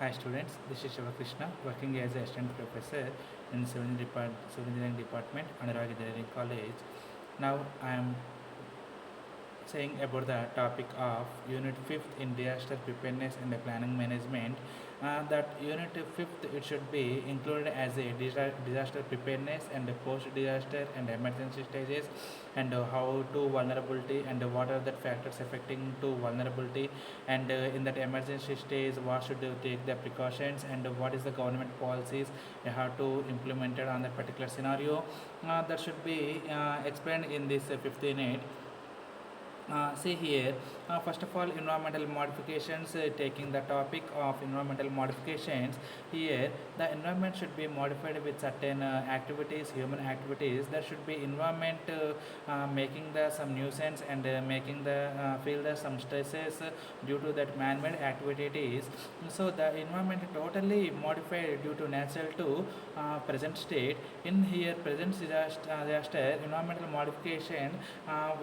Hi students, this is Shivakrishna working as an assistant professor in Civil Engineering Department, Anurag Engineering College. Now I am saying about the topic of Unit 5th in Disaster Preparedness and Planning Management. That Unit 5th it should be included as a disaster preparedness and post-disaster and emergency stages and how to vulnerability and what are the factors affecting to vulnerability and in that emergency stage what should you take the precautions and what is the government policies you have to implement it on that particular scenario. That should be explained in this 5th unit. See here, first of all, environmental modifications, taking the topic of environmental modifications, here the environment should be modified with certain activities, human activities. There should be environment making the some nuisance and making the feel the some stresses due to that man-made activities. So the environment totally modified due to natural to present state. In here, present disaster environmental modification,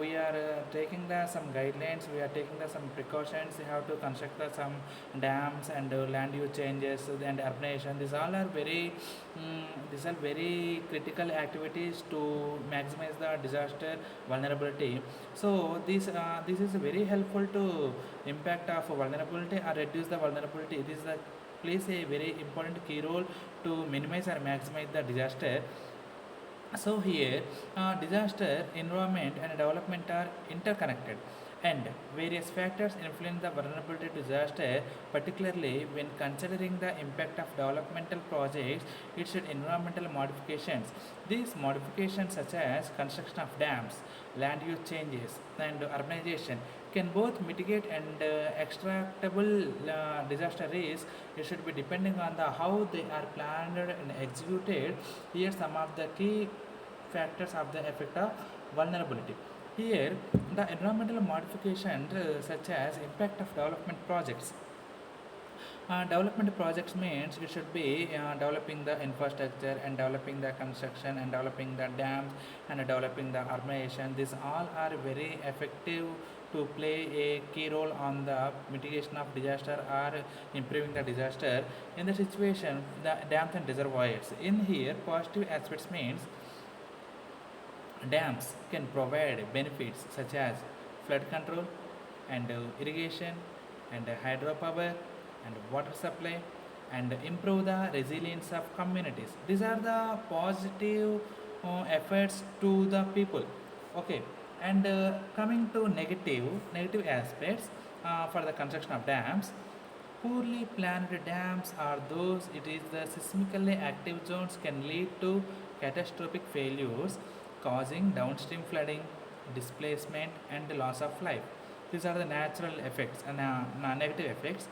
we are taking the some guidelines, we are taking the some precautions. We have to construct the some dams and land use changes and urbanization. These are very critical activities to maximize the disaster vulnerability. So this is very helpful to impact of vulnerability or reduce the vulnerability. This is the plays a very important key role to minimize or maximize the disaster. So here, disaster, environment, and development are interconnected, and various factors influence the vulnerability to disaster. Particularly when considering the impact of developmental projects, it should environmental modifications. These modifications, such as construction of dams, land use changes, and urbanization, can both mitigate and extractable disaster risk. It should be depending on the how they are planned and executed. Here some of the key factors of the effect of vulnerability. Here the environmental modification such as impact of development projects. Development projects means it should be developing the infrastructure and developing the construction and developing the dams and developing the urbanization. These all are very effective to play a key role on the mitigation of disaster or improving the disaster. In the situation, the dams and reservoirs. In here, positive aspects means dams can provide benefits such as flood control and irrigation and hydropower and water supply and improve the resilience of communities. These are the positive efforts to the people. Okay, and coming to negative aspects for the construction of dams. Poorly planned dams are those it is the seismically active zones can lead to catastrophic failures, causing downstream flooding, displacement, and loss of life. These are the natural effects and negative effects.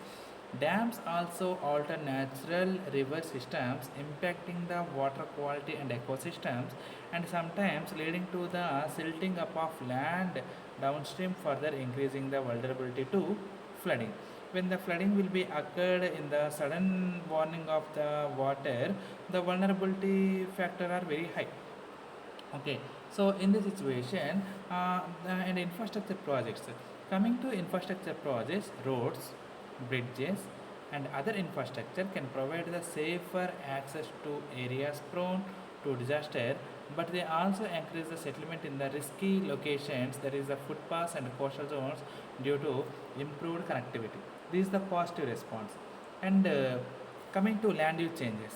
Dams also alter natural river systems, impacting the water quality and ecosystems, and sometimes leading to the silting up of land downstream, further increasing the vulnerability to flooding. When the flooding will be occurred in the sudden warning of the water, the vulnerability factor are very high. Okay, so in this situation, and infrastructure projects. Coming to infrastructure projects, roads, bridges, and other infrastructure can provide the safer access to areas prone to disaster, but they also increase the settlement in the risky locations, that is the footpaths and coastal zones, due to improved connectivity. This is the positive response. And coming to land use changes.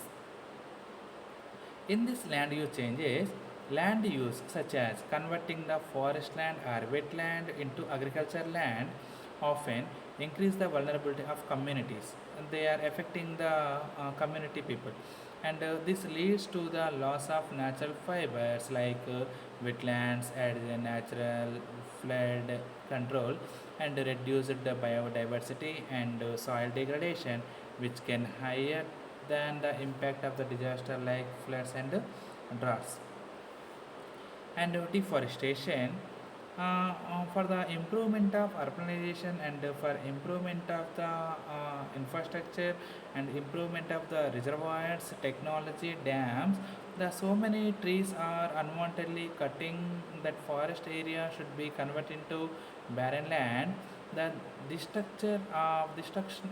In this land use changes, land use such as converting the forest land or wetland into agricultural land often increase the vulnerability of communities. And they are affecting the community people. And this leads to the loss of natural fibers like wetlands and the natural flood control and reduced the biodiversity and soil degradation, which can higher than the impact of the disaster like floods and droughts. And deforestation, for the improvement of urbanization and for improvement of the infrastructure and improvement of the reservoirs technology dams, the so many trees are unwantedly cutting. That forest area should be converted into barren land. The destruction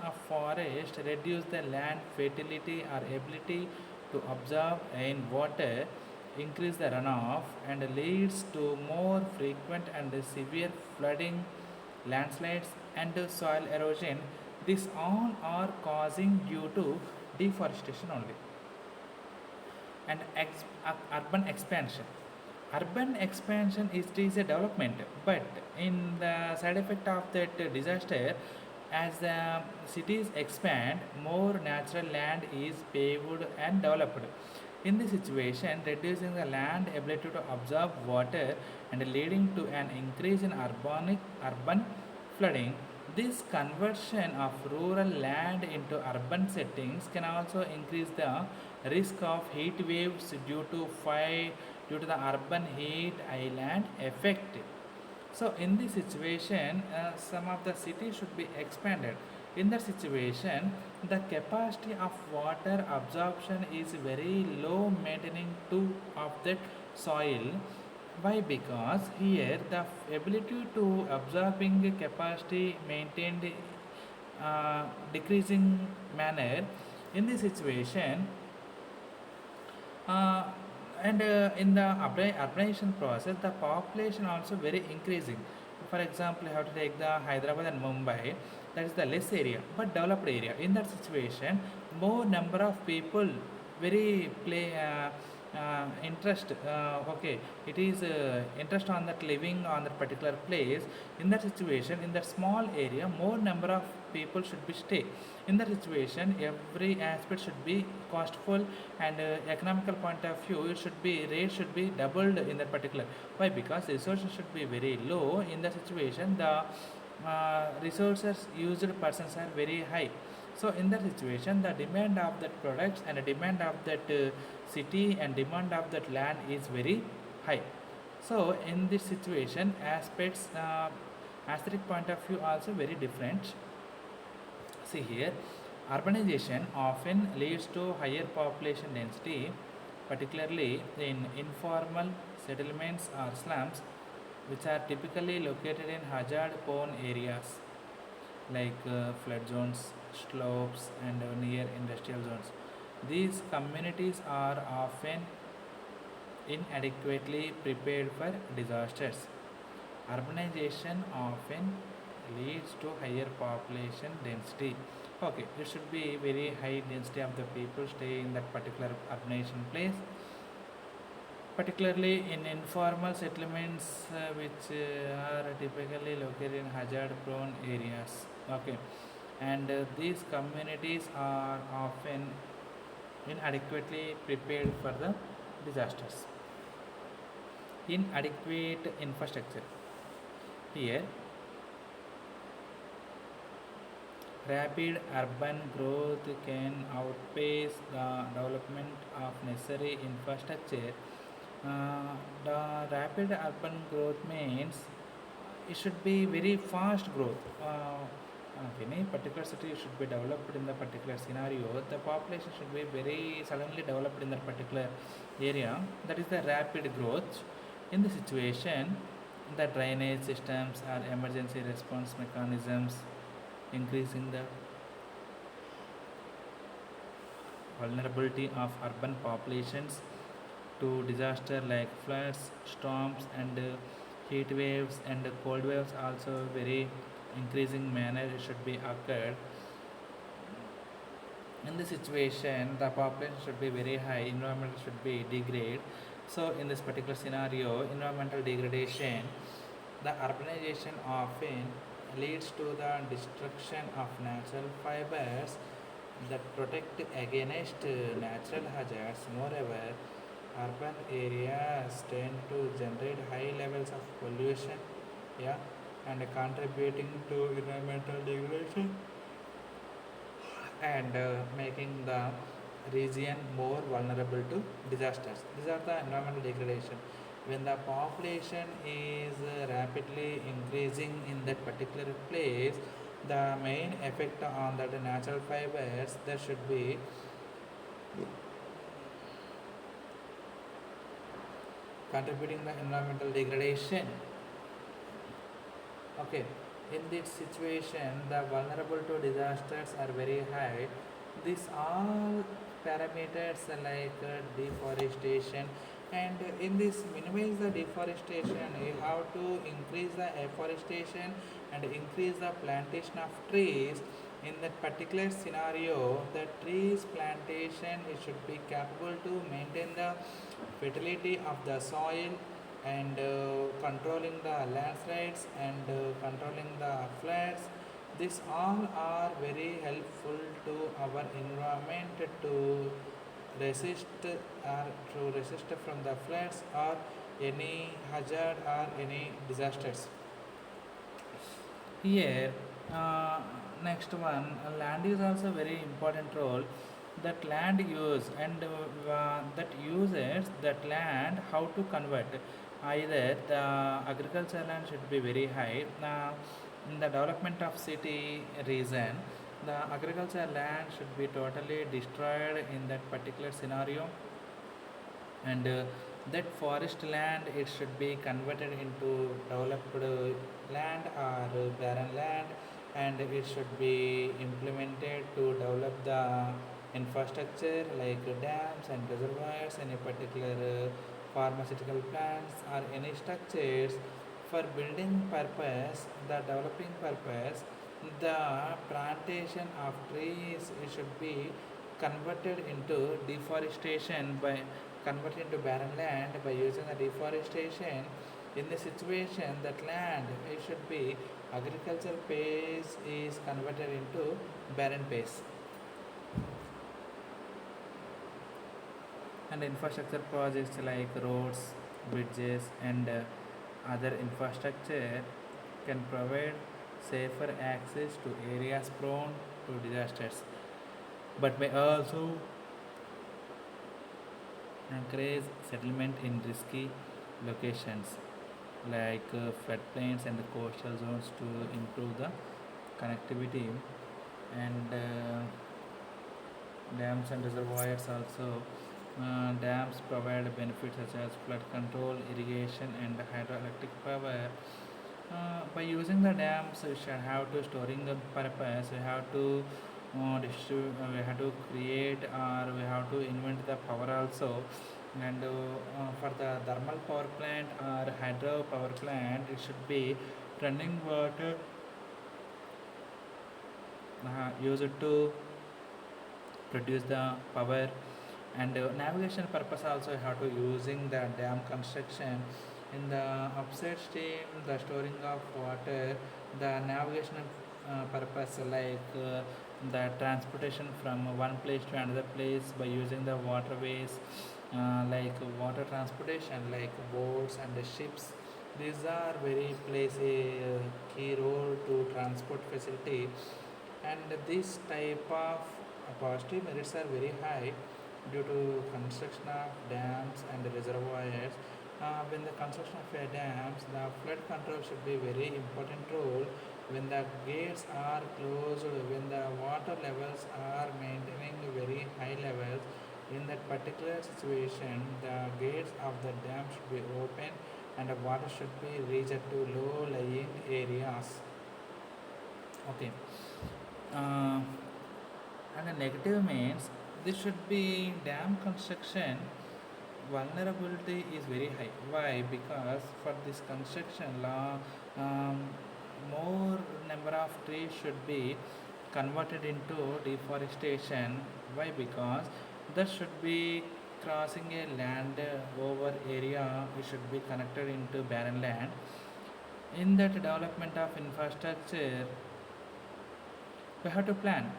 of forest reduce the land fertility or ability to absorb rainwater, increase the runoff, and leads to more frequent and severe flooding, landslides, and soil erosion. These all are causing due to deforestation only. And urban expansion. Urban expansion is a development, but in the side effect of that disaster, as the cities expand, more natural land is paved and developed. In this situation, reducing the land ability to absorb water and leading to an increase in urban flooding. This conversion of rural land into urban settings can also increase the risk of heat waves due to the urban heat island effect. So, in this situation, some of the cities should be expanded. In that situation, the capacity of water absorption is very low, maintaining to of that soil. Why? Because here the ability to absorbing capacity maintained decreasing manner. In this situation, uh, and in the urbanization process, the population also very increasing. For example, you have to take the Hyderabad and Mumbai, that is the less area but developed area. In that situation, more number of people very play interest. Okay, it is interest on that living on that particular place. In that situation, in that small area, more number of people should be stay. In that situation, every aspect should be costful, and economical point of view, it should be rate should be doubled in that particular. Why? Because resources should be very low. In that situation, the resources used persons are very high. So in that situation, the demand of that products and the demand of that city and demand of that land is very high. So in this situation, aspects aesthetic point of view also very different. See here, urbanization often leads to higher population density, particularly in informal settlements or slums, which are typically located in hazard prone areas like flood zones, slopes, and near industrial zones. These communities are often inadequately prepared for disasters. Urbanization often leads to higher population density. Okay, it should be very high density of the people stay in that particular urbanization place, particularly in informal settlements which are typically located in hazard prone areas. Okay, and these communities are often inadequately prepared for the disasters. Inadequate infrastructure. Here, rapid urban growth can outpace the development of necessary infrastructure. The rapid urban growth means it should be very fast growth. Any particular city should be developed in the particular scenario. The population should be very suddenly developed in that particular area. That is the rapid growth. In the situation, the drainage systems or emergency response mechanisms, increasing the vulnerability of urban populations to disaster like floods, storms, and heat waves and cold waves also very increasing manner should be occurred. In this situation, the population should be very high, environment should be degrade. So in this particular scenario, environmental degradation, the urbanization often leads to the destruction of natural fibers that protect against natural hazards. Moreover, urban areas tend to generate high levels of pollution, yeah, and contributing to environmental degradation and making the region more vulnerable to disasters. These are the environmental degradation. When the population is rapidly increasing in that particular place, the main effect on the natural fibers there should be contributing the environmental degradation. Okay, In this situation, the vulnerable to disasters are very high. These all parameters like deforestation, and in this minimize the deforestation, you have to increase the afforestation and increase the plantation of trees. In that particular scenario, the trees plantation it should be capable to maintain the fertility of the soil and controlling the landslides and controlling the floods. These all are very helpful to our environment to resist or to resist from the floods or any hazard or any disasters. Here, uh, next one, land is also very important role. That land use and that uses that land how to convert. Either the agricultural land should be very high. In the development of city region, the agricultural land should be totally destroyed in that particular scenario, and that forest land it should be converted into developed land or barren land, and it should be implemented to develop the infrastructure like dams and reservoirs, any particular pharmaceutical plants or any structures for building purpose, the developing purpose. The plantation of trees it should be converted into deforestation by converted into barren land by using the deforestation. In the situation that land it should be agricultural base is converted into barren base, and infrastructure projects like roads, bridges, and other infrastructure can provide safer access to areas prone to disasters, but may also encourage settlement in risky locations like floodplains and coastal zones to improve the connectivity, and dams and reservoirs also. Dams provide benefits such as flood control, irrigation, and hydroelectric power. By using the dams, we should have to storing the purpose. We have to distribute. We have to create, or we have to invent the power also. And for the thermal power plant or hydro power plant, it should be running water used to produce the power, and navigation purpose also you have to using the dam construction. In the upside stream the storing of water, the navigation purpose like the transportation from one place to another place by using the waterways, like water transportation like boats and the ships. These are very plays a key role to transport facility, and this type of positive merits are very high due to construction of dams and reservoirs. When the construction of a dams, the flood control should be very important role. When the gates are closed, when the water levels are maintaining very high levels, in that particular situation, the gates of the dam should be open and the water should be reached to low-lying areas. Okay. Uh, and a negative means this should be dam construction vulnerability is very high. Why? Because for this construction law, um, more number of trees should be converted into deforestation. Why? Because that should be crossing a land over area. It should be connected into barren land. In that development of infrastructure, we have to plan.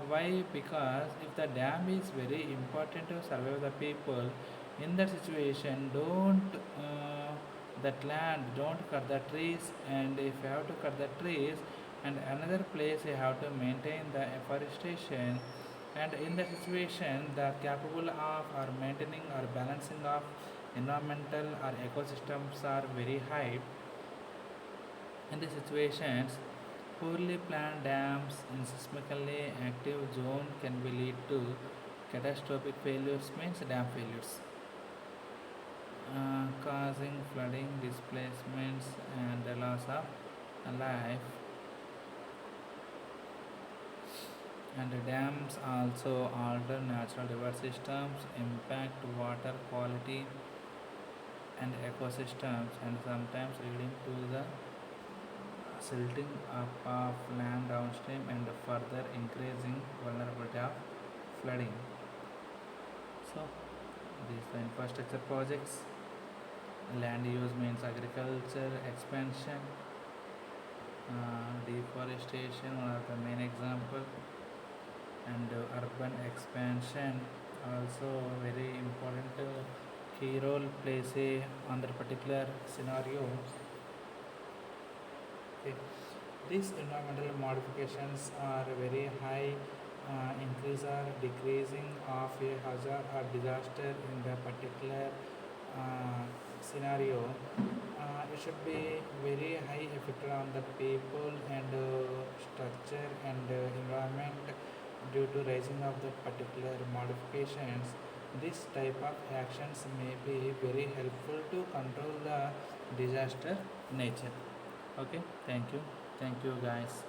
Why? Because if the dam is very important to survive the people, in that situation, don't that land, don't cut the trees, and if you have to cut the trees, and another place you have to maintain the afforestation, and in that situation, the capable of or maintaining or balancing of environmental or ecosystems are very high. In these situations, poorly planned dams in seismically active zone can be lead to catastrophic failures, means dam failures, causing flooding, displacements, and the loss of life. And dams also alter natural river systems, impact water quality and ecosystems, and sometimes leading to the silting up of land downstream and further increasing vulnerability of flooding. So, these are infrastructure projects. Land use means agriculture, expansion, deforestation, one of the main example, and urban expansion also very important key role plays on that particular scenario. Okay. These environmental modifications are very high, increase or decreasing of a hazard or disaster in the particular scenario. It should be very high effect on the people and structure and environment due to rising of the particular modifications. This type of actions may be very helpful to control the disaster nature. Okay, thank you guys.